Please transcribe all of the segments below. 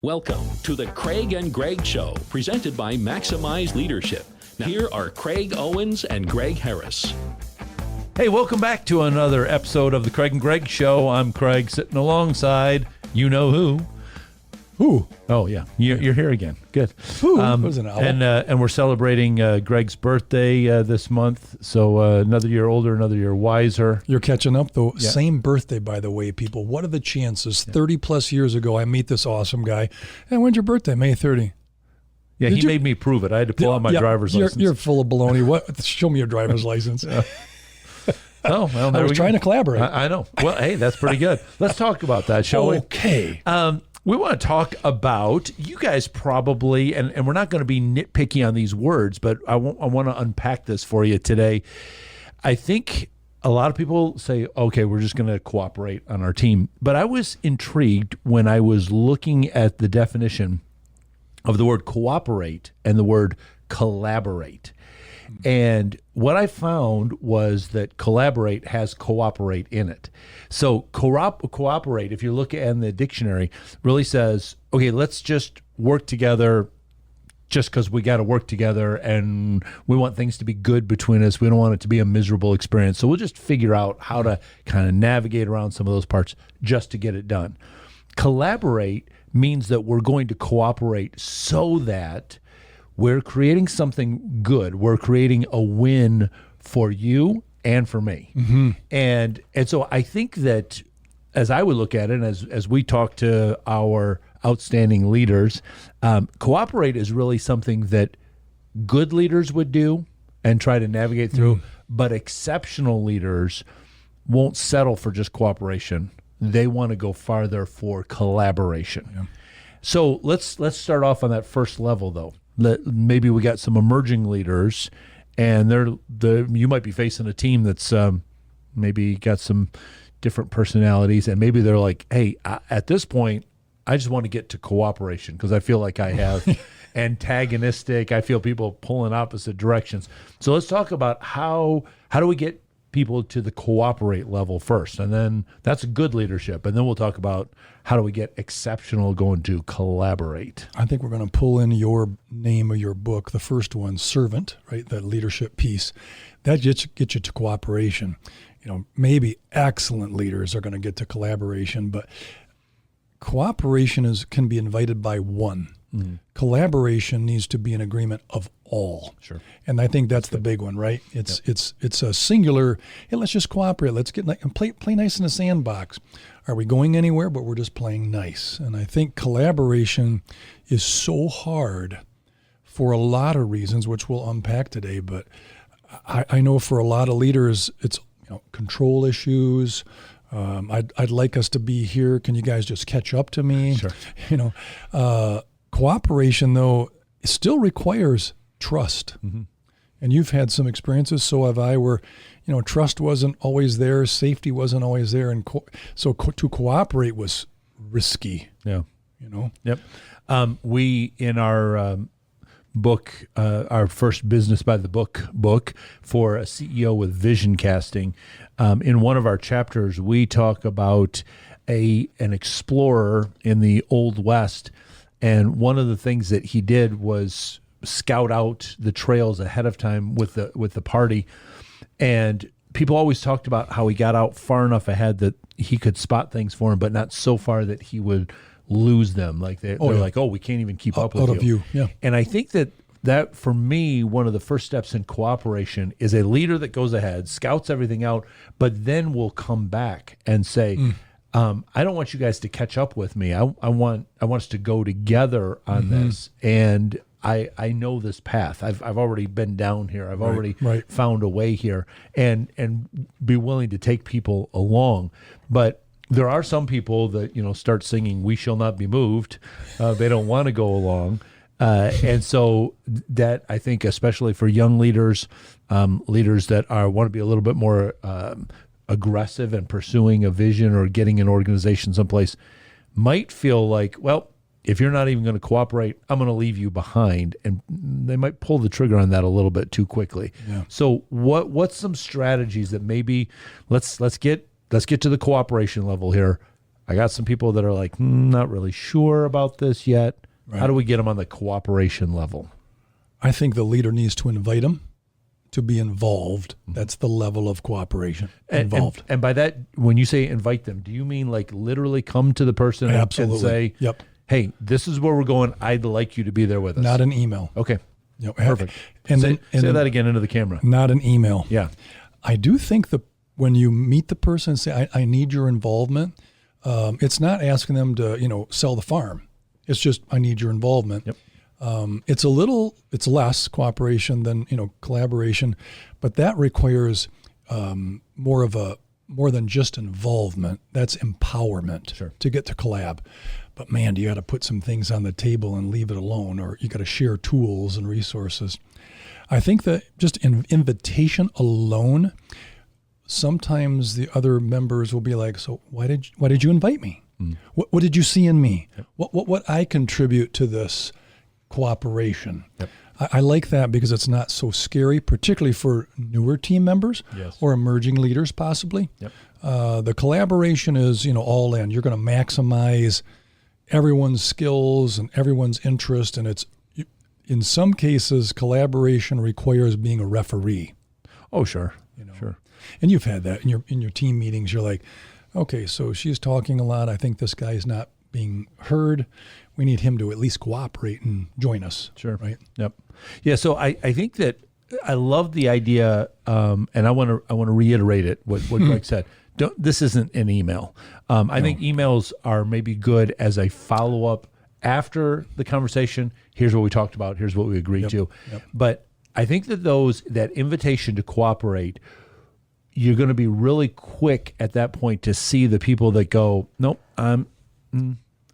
Welcome to the Craig and Greg Show, presented by Maximize Leadership. Now, here are Craig Owens and Greg Harris. Hey, welcome back to another episode of the Craig and Greg Show. I'm Craig, sitting alongside you know who. Who? Oh, yeah. You're here again. Good. Who? Was an owl. And we're celebrating Greg's birthday this month. So another year older, another year wiser. You're catching up, though. Yeah. Same birthday, by the way, people. What are the chances? 30 plus years ago, I meet this awesome guy. And when's your birthday? May 30. Yeah, he made me prove it. I had to pull out my driver's license. You're full of baloney. What? Show me your driver's license. Oh, well, I was trying to collaborate. I know. Well, hey, that's pretty good. Let's talk about that, shall we? Okay. We want to talk about, you guys probably, and we're not going to be nitpicky on these words, but I want to unpack this for you today. I think a lot of people say, okay, we're just going to cooperate on our team. But I was intrigued when I was looking at the definition of the word cooperate and the word collaborate. And what I found was that collaborate has cooperate in it. So cooperate, if you look in the dictionary, really says, okay, let's just work together just because we got to work together and we want things to be good between us. We don't want it to be a miserable experience. So we'll just figure out how to kind of navigate around some of those parts just to get it done. Collaborate means that we're going to cooperate so that we're creating something good. We're creating a win for you and for me. Mm-hmm. And so I think that as I would look at it, and as we talk to our outstanding leaders, cooperate is really something that good leaders would do and try to navigate through, but exceptional leaders won't settle for just cooperation. They want to go farther for collaboration. Yeah. So let's start off on that first level, though. Maybe we got some emerging leaders, and you might be facing a team that's maybe got some different personalities, and maybe they're like, hey, at this point, I just want to get to cooperation because I feel like I have antagonistic. I feel people pulling opposite directions. So let's talk about how do we get people to the cooperate level first, and then that's good leadership, and then we'll talk about how do we get exceptional going to collaborate. I think we're going to pull in your name of your book, the first one, servant, right? That leadership piece. That gets you to cooperation. You know, maybe excellent leaders are going to get to collaboration, but cooperation can be invited by one. Mm-hmm. Collaboration needs to be an agreement of all. Sure. And I think that's the big one, right? It's a singular, hey, let's just cooperate. Let's get and play nice in the sandbox. Are we going anywhere? But we're just playing nice. And I think collaboration is so hard for a lot of reasons, which we'll unpack today. But I know for a lot of leaders, it's control issues. I'd like us to be here. Can you guys just catch up to me? Sure. Cooperation, though, still requires trust. Mm-hmm. And you've had some experiences, so have I, where, trust wasn't always there, safety wasn't always there, and so to cooperate was risky. Yeah. Yep. We, in our book, our first Business by the book for a CEO with vision casting, in one of our chapters, we talk about an explorer in the Old West. And one of the things that he did was scout out the trails ahead of time with the party. And people always talked about how he got out far enough ahead that he could spot things for him, but not so far that he would lose them. Like they're like, oh, we can't even keep up with you. Out of view, yeah. And I think that for me, one of the first steps in cooperation is a leader that goes ahead, scouts everything out, but then will come back and say, I don't want you guys to catch up with me. I want us to go together on this. And I know this path. I've already been down here. I've already found a way here, and be willing to take people along. But there are some people that start singing "We Shall Not Be Moved." They don't want to go along, and so that I think, especially for young leaders, leaders that want to be a little bit more aggressive and pursuing a vision or getting an organization someplace, might feel like, well, if you're not even going to cooperate, I'm going to leave you behind, and they might pull the trigger on that a little bit too quickly. Yeah. So what's some strategies that maybe let's get to the cooperation level here. I got some people that are like, not really sure about this yet. Right. How do we get them on the cooperation level? I think the leader needs to invite them to be involved. That's the level of cooperation. Involved. And by that, when you say invite them, do you mean like literally come to the person Absolutely. and say, Yep. hey, this is where we're going. I'd like you to be there with us. Not an email. Okay. Yep. Perfect. And say then that again into the camera. Not an email. Yeah. I do think when you meet the person and say, I need your involvement, it's not asking them to, sell the farm. It's just, I need your involvement. Yep. It's less cooperation than, collaboration, but that requires more than just involvement. That's empowerment to get to collab. But man, you got to put some things on the table and leave it alone, or you got to share tools and resources. I think that just invitation alone, sometimes the other members will be like, so why did you invite me? What did you see in me? Yep. What I contribute to this cooperation? Yep. I like that because it's not so scary, particularly for newer team members or emerging leaders possibly. Yep. The collaboration is, all in. You're going to maximize everyone's skills and everyone's interest, and in some cases, collaboration requires being a referee. Oh, sure. Sure. And you've had that in your team meetings. You're like, okay, so she's talking a lot. I think this guy's not being heard. We need him to at least cooperate and join us. Sure. Right. Yep. Yeah. So I think that I love the idea, and I want to reiterate it. What Greg said. This isn't an email. I think emails are maybe good as a follow up after the conversation. Here's what we talked about. Here's what we agreed to. Yep. But I think that that invitation to cooperate, you're going to be really quick at that point to see the people that go, nope, I'm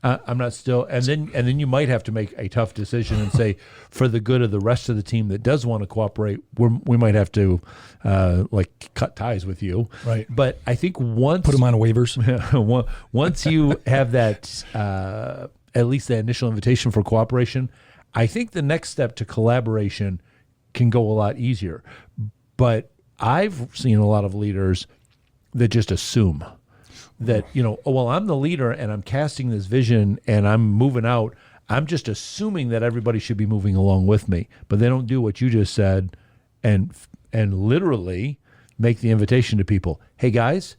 not still, and then you might have to make a tough decision and say, for the good of the rest of the team that does want to cooperate, we might have to cut ties with you. Right. But I think once Put them on waivers. once you have that at least the initial invitation for cooperation, I think the next step to collaboration can go a lot easier. But I've seen a lot of leaders that just assume that, I'm the leader and I'm casting this vision and I'm moving out. I'm just assuming that everybody should be moving along with me, but they don't do what you just said and literally make the invitation to people. Hey guys,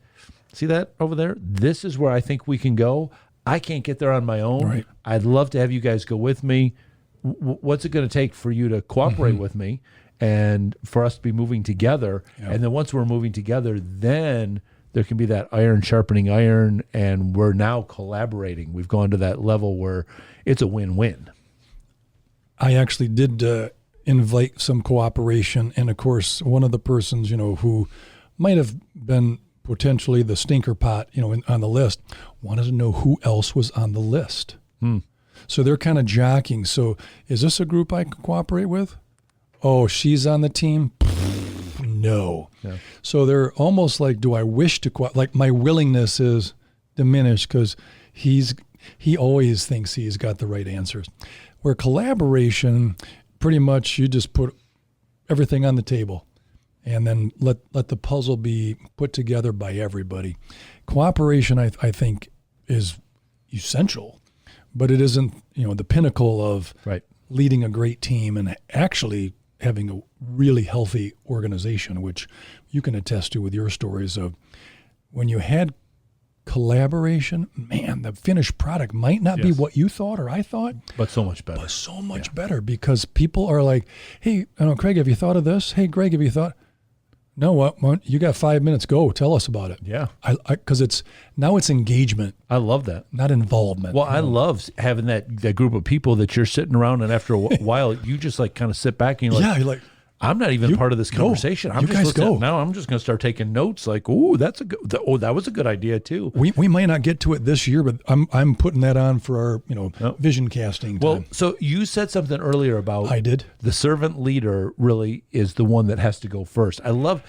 see that over there? This is where I think we can go. I can't get there on my own. Right. I'd love to have you guys go with me. What's it going to take for you to cooperate with me and for us to be moving together? Yeah. And then once we're moving together, then there can be that iron sharpening iron, and we're now collaborating. We've gone to that level where it's a win-win. I actually did invite some cooperation, and of course, one of the persons, who might have been potentially the stinker pot, on the list, wanted to know who else was on the list. So they're kind of jockeying. So is this a group I can cooperate with? Oh, she's on the team? No. Yeah. So they're almost like, do I wish to like my willingness is diminished because he always thinks he's got the right answers. Where collaboration, pretty much you just put everything on the table and then let the puzzle be put together by everybody. Cooperation, I think, is essential, but it isn't, the pinnacle of leading a great team and actually having a really healthy organization, which you can attest to with your stories of when you had collaboration, man, the finished product might not be what you thought or I thought. But so much better. But so much better because people are like, hey, Craig, have you thought of this? Hey, Greg, have you thought? No, what? You got 5 minutes. Go tell us about it. Yeah. Because it's engagement. I love that. Not involvement. Well, I love having that group of people that you're sitting around, and after a while, you just kind of sit back and you're like, you're like, I'm not even part of this conversation. I'm just now I'm just going to start taking notes. Like, ooh, that was a good idea too. We might not get to it this year, but I'm putting that on for our vision casting time. Well, so you said something earlier about I did. The servant leader really is the one that has to go first. I love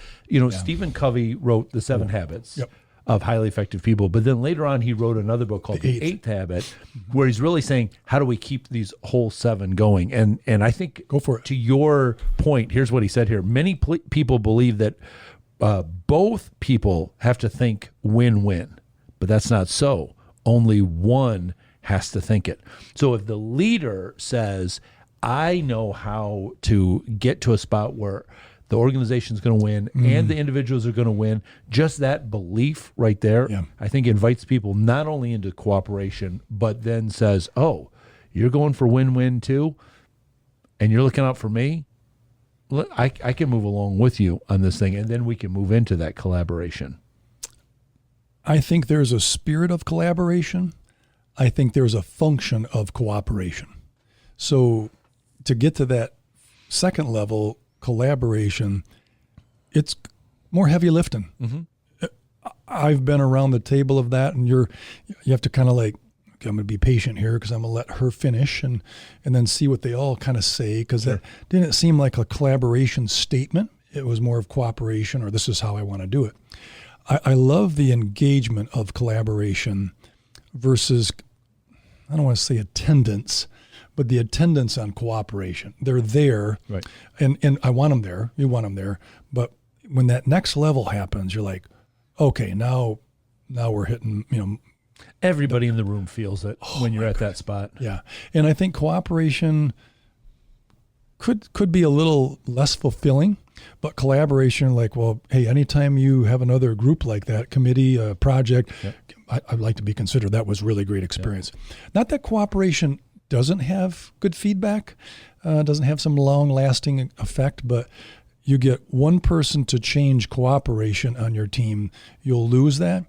Stephen Covey wrote The 7 Habits of Highly Effective People, but then later on he wrote another book called The Eighth Habit, where he's really saying, how do we keep these whole 7 going? And I think, go for it. To your point, here's what he said here. Many people believe that both people have to think win-win, but that's not so. Only one has to think it. So if the leader says, I know how to get to a spot where the organization is going to win and the individuals are going to win, just that belief right there, I think invites people not only into cooperation, but then says, oh, you're going for win-win too, and you're looking out for me? I can move along with you on this thing, and then we can move into that collaboration. I think there's a spirit of collaboration. I think there's a function of cooperation. So to get to that second level, collaboration, it's more heavy lifting. I've been around the table of that, and you have to kind of like, okay, I'm going to be patient here because I'm going to let her finish and then see what they all kind of say, because that didn't seem like a collaboration statement. It was more of cooperation, or this is how I want to do it. I love the engagement of collaboration versus, I don't want to say attendance, but the attendance on cooperation. They're there, right? And I want them there. You want them there. But when that next level happens, you're like, okay, now we're hitting, Everybody in the room feels it when you're at that spot. Yeah. And I think cooperation could be a little less fulfilling, but collaboration, like, well, hey, anytime you have another group like that, committee, project, I'd like to be considered. That was really great experience. Not that cooperation doesn't have good feedback, doesn't have some long-lasting effect, but you get one person to change cooperation on your team, you'll lose that.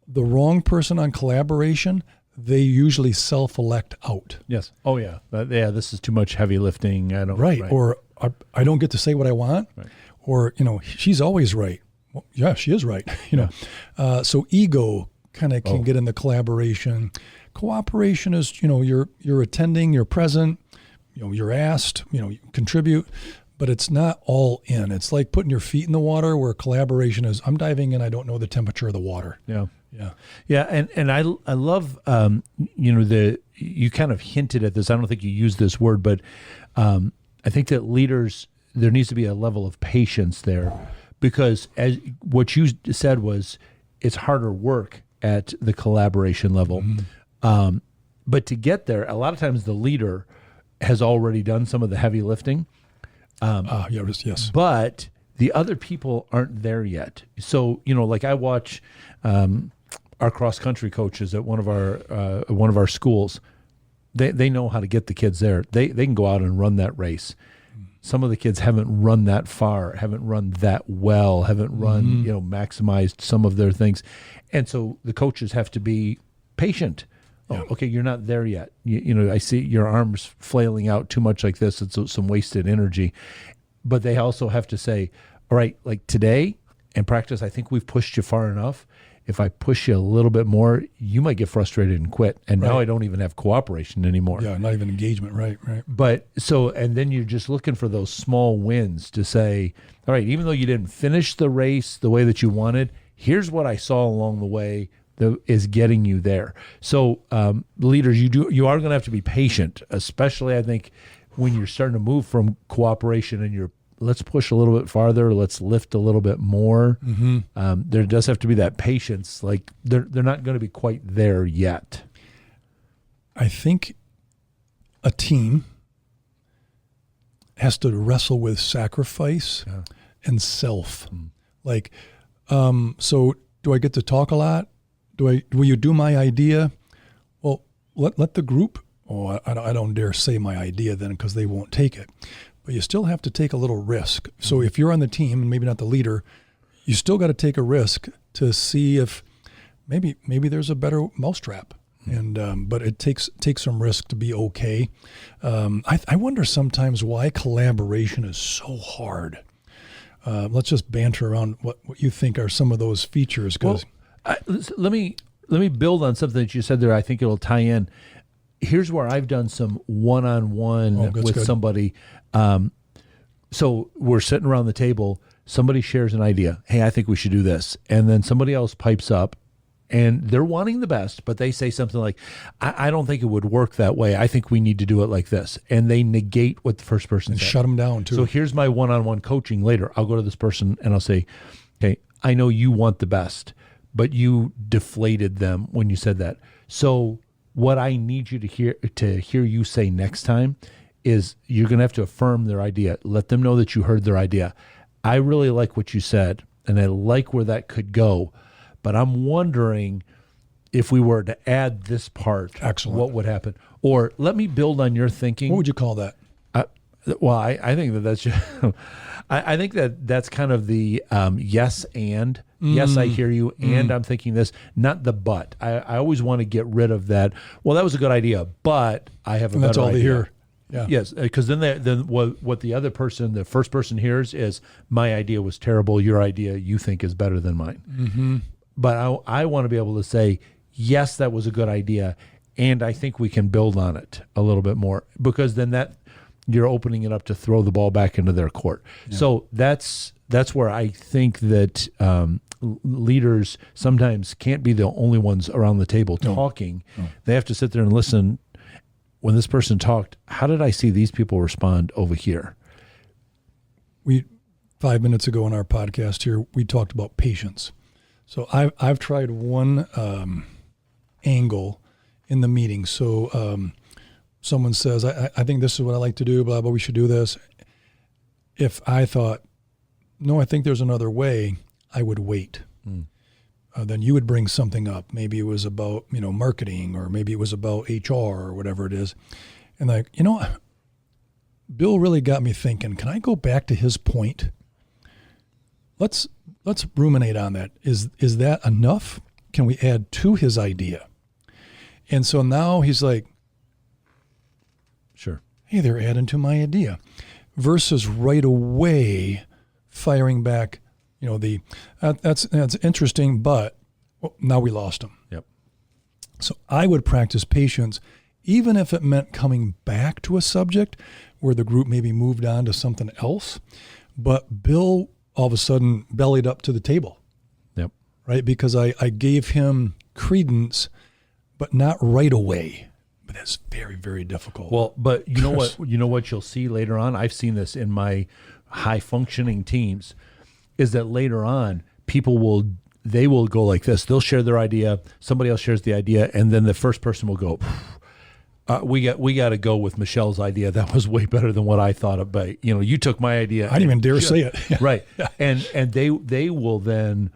The wrong person on collaboration, they usually self-elect out. Yes. Oh, yeah. This is too much heavy lifting. I don't. Right. Or I don't get to say what I want. Right. Or, she's always right. Well, yeah, she is right. So ego kind of can get in the collaboration. Cooperation is, you're attending, you're present, you're asked, you contribute, but it's not all in. It's like putting your feet in the water, where collaboration is, I'm diving in, I don't know the temperature of the water. Yeah. And I love, you kind of hinted at this. I don't think you used this word, but I think that leaders, there needs to be a level of patience there, because as what you said was, it's harder work at the collaboration level. But to get there, a lot of times the leader has already done some of the heavy lifting. Yes. But the other people aren't there yet. So, like I watch our cross-country coaches at one of our schools. They know how to get the kids there. They can go out and run that race. Some of the kids haven't run that far, haven't run that well, haven't run, maximized some of their things. And so the coaches have to be patient. Oh, okay, you're not there yet. I see your arms flailing out too much like this. It's some wasted energy. But they also have to say, all right, like today in practice, I think we've pushed you far enough. If I push you a little bit more, you might get frustrated and quit. And now I don't even have cooperation anymore. Yeah, not even engagement. Right. But and then you're just looking for those small wins to say, all right, even though you didn't finish the race the way that you wanted, here's what I saw along the way that is getting you there. So leaders, you are going to have to be patient, especially I think when you're starting to move from cooperation and let's push a little bit farther, let's lift a little bit more. There does have to be that patience. Like they're not going to be quite there yet. I think a team has to wrestle with sacrifice and self. Like, so do I get to talk a lot? Will you do my idea? Well, let the group. Oh, I don't dare say my idea then, because they won't take it. But you still have to take a little risk. So if you're on the team and maybe not the leader, you still got to take a risk to see if maybe there's a better mousetrap. And but it takes some risk to be okay. I wonder sometimes why collaboration is so hard. Let's just banter around what you think are some of those features. Well, let me build on something that you said there. I think it'll tie in. Here's where I've done some one-on-one with somebody. So we're sitting around the table. Somebody shares an idea. Hey, I think we should do this. And then somebody else pipes up, and they're wanting the best, but they say something like, I don't think it would work that way. I think we need to do it like this. And they negate what the first person said. Shut them down, too. So here's my one-on-one coaching later. I'll go to this person and I'll say, okay, I know you want the best, but you deflated them when you said that. So what I need you to hear you say next time is you're going to have to affirm their idea. Let them know that you heard their idea. I really like what you said, and I like where that could go, but I'm wondering if we were to add this part, Excellent. What would happen? Or let me build on your thinking. What would you call that? I think that's just, I think that's kind of the yes and. Yes, I hear you, and I'm thinking this, not the but. I always want to get rid of that. Well, that was a good idea, but I have a better idea. That's all they hear. Yeah. Yes, because then what the other person, the first person hears is, my idea was terrible, your idea you think is better than mine. Mm-hmm. But I want to be able to say, yes, that was a good idea, and I think we can build on it a little bit more, because then you're opening it up to throw the ball back into their court. Yeah. So that's where I think that leaders sometimes can't be the only ones around the table talking. No. They have to sit there and listen. When this person talked, how did I see these people respond over here? 5 minutes ago on our podcast here, we talked about patience. So I've tried one angle in the meeting. So someone says, I think this is what I like to do, blah, blah, we should do this. If I thought, no, I think there's another way, I would wait. Then you would bring something up. Maybe it was about, marketing, or maybe it was about HR or whatever it is. And like, Bill really got me thinking, can I go back to his point? Let's ruminate on that. Is that enough? Can we add to his idea? And so now he's like, sure. Hey, they're adding to my idea. Versus right away firing back, that's interesting, but now we lost them. Yep. So I would practice patience, even if it meant coming back to a subject where the group maybe moved on to something else. But Bill all of a sudden bellied up to the table. Yep. Right? Because I gave him credence, but not right away. But that's very, very difficult. Well, but you know what? You know what you'll see later on? I've seen this in my high-functioning teams, is that later on, people will go like this. They'll share their idea. Somebody else shares the idea, and then the first person will go, we got to go with Michelle's idea. That was way better than what I thought of. But you took my idea. I didn't even dare say it. Right. Yeah. And they will then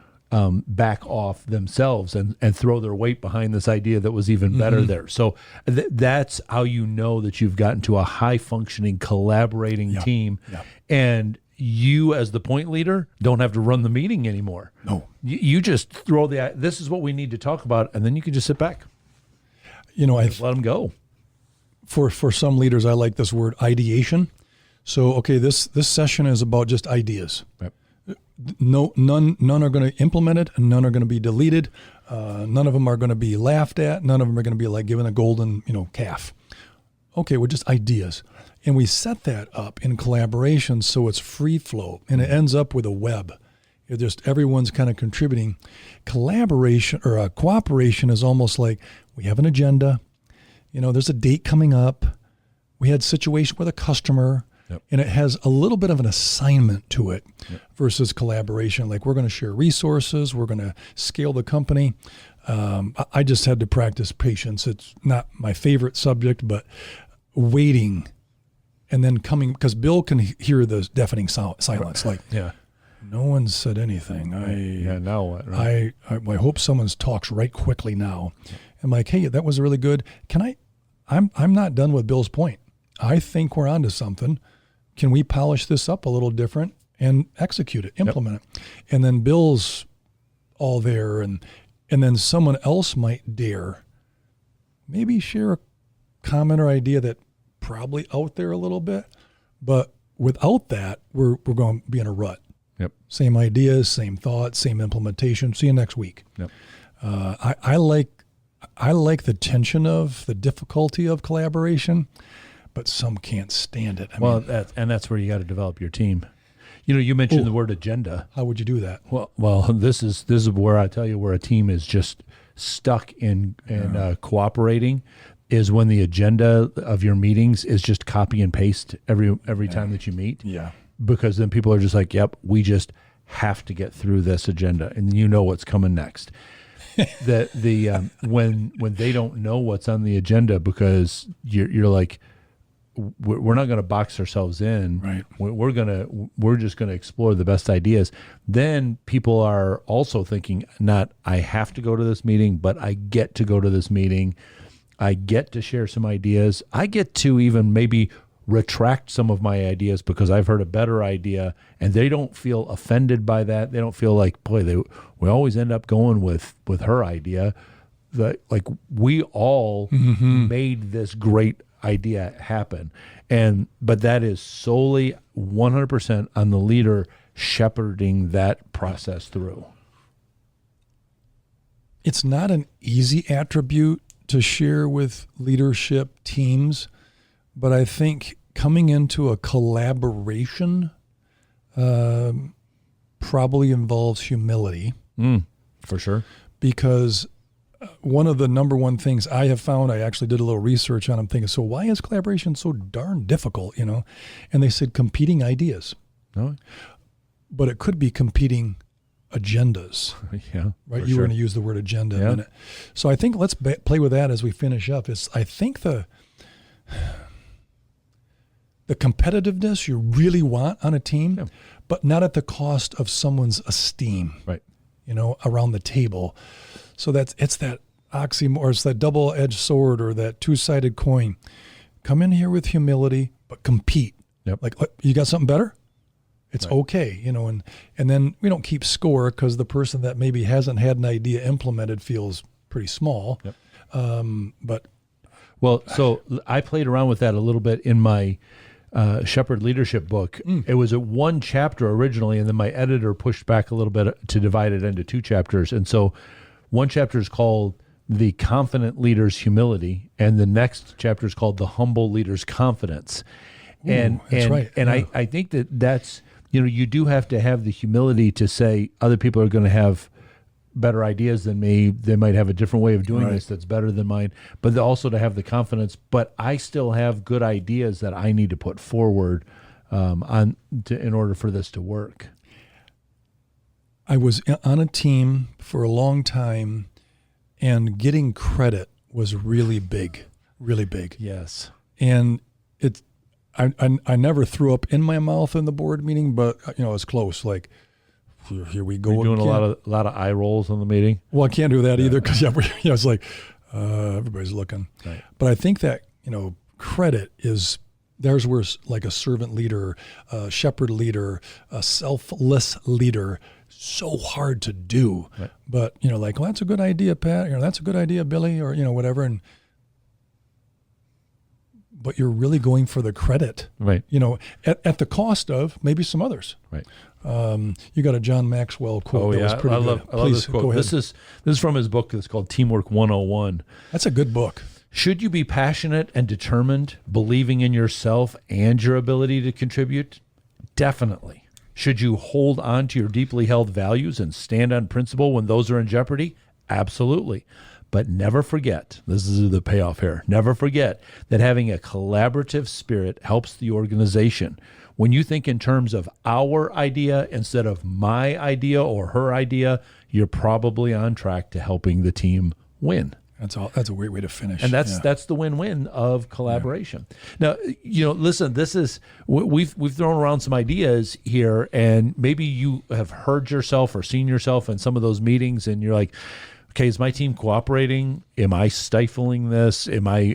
back off themselves and throw their weight behind this idea that was even better there. So that's how you know that you've gotten to a high-functioning, collaborating team. Yeah. And you, as the point leader, don't have to run the meeting anymore. No. You just throw this is what we need to talk about, and then you can just sit back. Let them go. For some leaders, I like this word, ideation. So, okay, this session is about just ideas. Right. None are going to implement it, and none are going to be deleted. None of them are going to be laughed at. None of them are going to be like given a golden, calf. Okay, we're just ideas. And we set that up in collaboration so it's free flow, and it ends up with a web. Everyone's kind of contributing. Collaboration or cooperation is almost like we have an agenda. There's a date coming up. We had a situation with a customer. Yep. And it has a little bit of an assignment to it versus collaboration. Like, we're going to share resources. We're going to scale the company. I just had to practice patience. It's not my favorite subject, but waiting and then coming, because Bill can hear the deafening silence. Like, no one said anything. Now what? Right? I hope someone talks right quickly now. I'm like, hey, that was really good. I'm not done with Bill's point. I think we're onto something. Can we polish this up a little different and execute it, implement it? And then Bill's all there, and then someone else might dare maybe share a comment or idea that probably out there a little bit, but without that, we're going to be in a rut. Yep. Same ideas, same thoughts, same implementation. See you next week. Yep. I like the tension of the difficulty of collaboration, but some can't stand it. That's where you got to develop your team. You mentioned the word agenda. How would you do that? Well, this is where I tell you where a team is just stuck in cooperating, is when the agenda of your meetings is just copy and paste every time that you meet. Yeah. Because then people are just like, yep, we just have to get through this agenda, and you know what's coming next. When they don't know what's on the agenda because you're like, we're not going to box ourselves in. Right. We're just going to explore the best ideas. Then people are also thinking, not I have to go to this meeting, but I get to go to this meeting. I get to share some ideas. I get to even maybe retract some of my ideas because I've heard a better idea, and they don't feel offended by that. They don't feel like, boy, we always end up going with her idea. Like we all made this great idea happen. But that is solely 100% on the leader shepherding that process through. It's not an easy attribute to share with leadership teams, but I think coming into a collaboration probably involves humility. For sure. Because one of the number one things I have found, I actually did a little research on, I'm thinking, so why is collaboration so darn difficult, And they said competing ideas. Oh. But it could be competing agendas. Yeah. Right? You were going to use the word agenda in a minute. So I think let's play with that as we finish up. I think the competitiveness you really want on a team, but not at the cost of someone's esteem. Right. Around the table. So it's that oxymoron, or it's that double-edged sword, or that two-sided coin. Come in here with humility, but compete. Yep. Like, you got something better? It's okay, and then we don't keep score because the person that maybe hasn't had an idea implemented feels pretty small. Yep. So I played around with that a little bit in my Shepherd Leadership book. It was one chapter originally, and then my editor pushed back a little bit to divide it into two chapters. And so one chapter is called The Confident Leader's Humility, and the next chapter is called The Humble Leader's Confidence. That's right. And I think that's, you do have to have the humility to say other people are going to have better ideas than me. They might have a different way of doing this that's better than mine, but also to have the confidence, but I still have good ideas that I need to put forward in order for this to work. I was on a team for a long time, and getting credit was really big. Yes. And I never threw up in my mouth in the board meeting, but it was close. Like, here we go. You're doing again. a lot of eye rolls in the meeting. Well, I can't do that either because it's like everybody's looking. Right. But I think that credit is there's where like a servant leader, a shepherd leader, a selfless leader, so hard to do. Right. But like, well, that's a good idea, Pat. That's a good idea, Billy, or whatever. But you're really going for the credit, right? At the cost of maybe some others, right? You got a John Maxwell quote. Oh, that was pretty I good. love this quote. Go ahead. This is from his book. It's called Teamwork 101. That's a good book. Should you be passionate and determined, believing in yourself and your ability to contribute? Definitely. Should you hold on to your deeply held values and stand on principle when those are in jeopardy? Absolutely. But never forget, this is the payoff here, never forget that having a collaborative spirit helps the organization. When you think in terms of our idea instead of my idea or her idea, you're probably on track to helping the team win. That's a great way to finish. And that's the win-win of collaboration. Yeah. Now, listen, this is we've thrown around some ideas here, and maybe you have heard yourself or seen yourself in some of those meetings, and you're like, okay, is my team cooperating? Am I stifling this?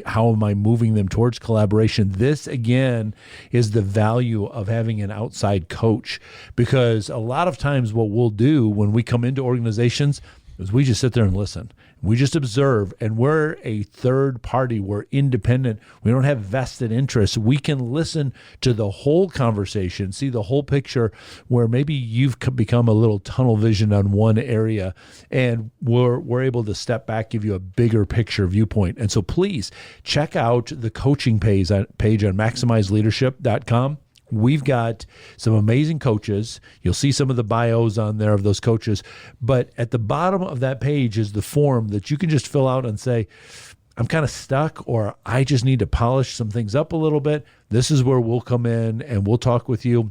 How am I moving them towards collaboration? This, again, is the value of having an outside coach, because a lot of times what we'll do when we come into organizations is we just sit there and listen. We just observe, and we're a third party. We're independent. We don't have vested interests. We can listen to the whole conversation, see the whole picture, where maybe you've become a little tunnel vision on one area, and we're able to step back, give you a bigger picture viewpoint. And so please check out the coaching page on maximizeleadership.com. We've got some amazing coaches. You'll see some of the bios on there of those coaches. But at the bottom of that page is the form that you can just fill out and say, I'm kind of stuck, or I just need to polish some things up a little bit. This is where we'll come in and we'll talk with you.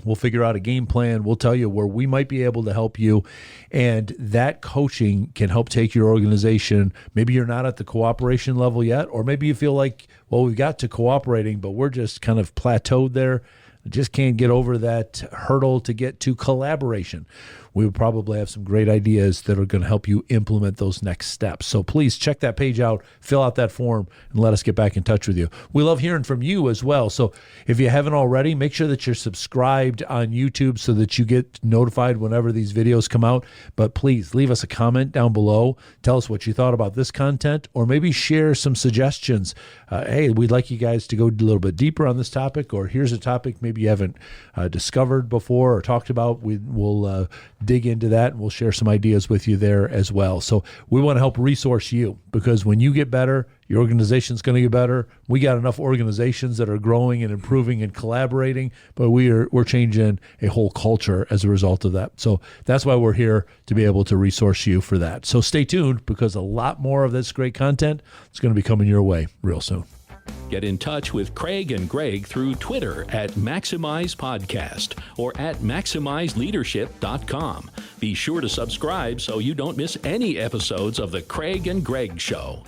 We'll figure out a game plan. We'll tell you where we might be able to help you. And that coaching can help take your organization. Maybe you're not at the cooperation level yet, or maybe you feel like, well, we got to cooperating, but we're just kind of plateaued there. Just can't get over that hurdle to get to collaboration. We would probably have some great ideas that are going to help you implement those next steps. So please check that page out, fill out that form, and let us get back in touch with you. We love hearing from you as well. So if you haven't already, make sure that you're subscribed on YouTube so that you get notified whenever these videos come out. But please leave us a comment down below. Tell us what you thought about this content, or maybe share some suggestions. Hey, we'd like you guys to go a little bit deeper on this topic, or here's a topic maybe you haven't discovered before or talked about. We'll dig into that, and we'll share some ideas with you there as well. So we want to help resource you, because when you get better, your organization's going to get better. We got enough organizations that are growing and improving and collaborating, but we're changing a whole culture as a result of that. So that's why we're here, to be able to resource you for that. So stay tuned, because a lot more of this great content is going to be coming your way real soon. Get in touch with Craig and Greg through Twitter at Maximize Podcast or at MaximizeLeadership.com. Be sure to subscribe so you don't miss any episodes of The Craig and Greg Show.